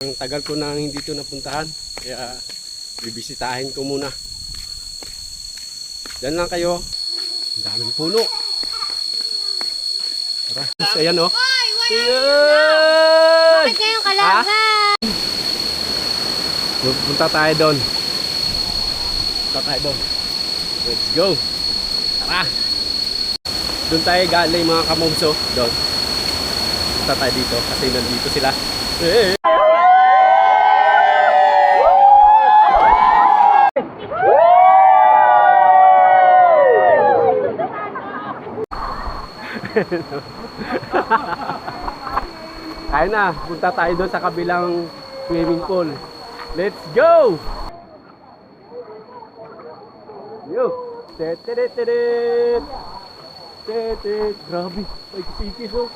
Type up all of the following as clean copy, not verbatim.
Ang tagal ko nang hindi ito napuntahan, kaya bibisitahin ko muna. Diyan lang kayo. Ang daming puno. Tara, ayan o. Bakit kayong kalaban? Punta tayo doon. Let's go. Tara. Doon tayo galing mga kamomso. Doon. Punta tayo dito kasi nandito sila. Hey! Kaya na, punta tayo doon sa kabilang swimming pool. Let's go! Yo! Tetetetet! Tetet! Grabe! Ay, kisipis oh!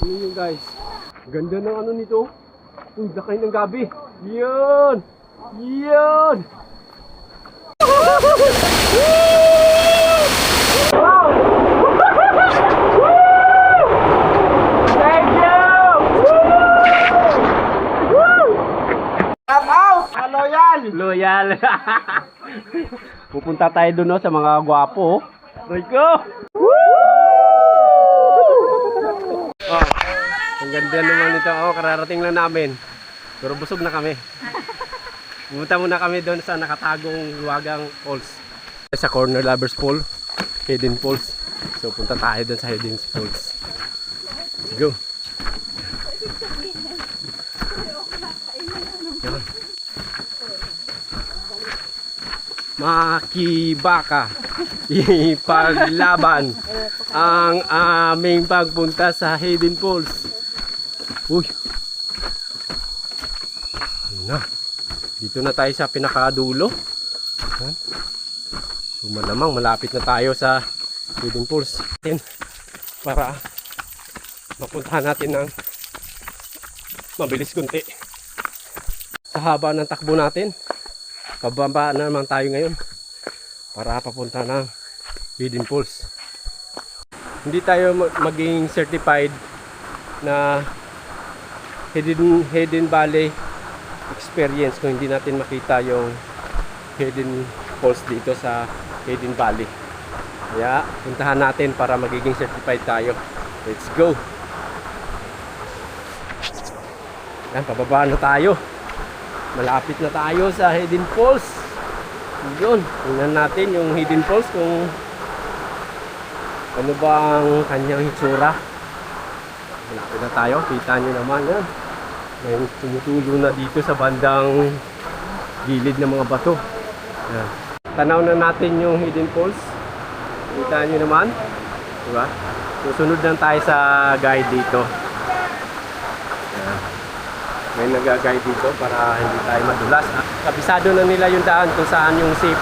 Ano yun guys? Ganda ng ano nito. Uy, lakay ng gabi! Yun! Yun! Wow! Thank you! Loyal! Pupunta tayo doon no, sa mga gwapo. Rico! Oh, ang ganda naman ito. Oh, kararating lang namin. Pero busog na kami. Pumunta muna kami doon sa nakatagong Luwagang Falls. Sa Corner Lovers Pool, Hidden Falls. So punta tayo doon sa Hidden Falls. Let's go! Yan. Makibaka, ipaglaban ang aming pagpunta sa Hidden Falls. Uy, na, dito na tayo sa pinakadulo. So malamang malapit na tayo sa Hidden Falls para mapuntahan natin ng mabilis kunti. Sa haba ng takbo natin, pababa na naman tayo ngayon para papunta ng Hidden Falls. Hindi tayo maging certified na Hidden Valley experience kung hindi natin makita yung Hidden Falls dito sa Hidden Valley. Kaya puntahan natin para magiging certified tayo. Let's go! Yan, pababa na tayo. Malapit na tayo sa Hidden Falls. Yun, tingnan natin yung Hidden Falls kung ano ba ang kanyang hitsura. Malapit na tayo, kita nyo naman yan. May tumutulo na dito sa bandang gilid ng mga bato. Yan. Tanaw na natin yung Hidden Falls. Kita nyo naman, diba? Susunod lang tayo sa guide dito. Yan. May nag-guide dito para hindi tayo madulas. Kabisado na nila yung daan kung saan yung safe.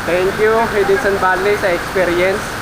Thank you, Hidden Valley, sa experience.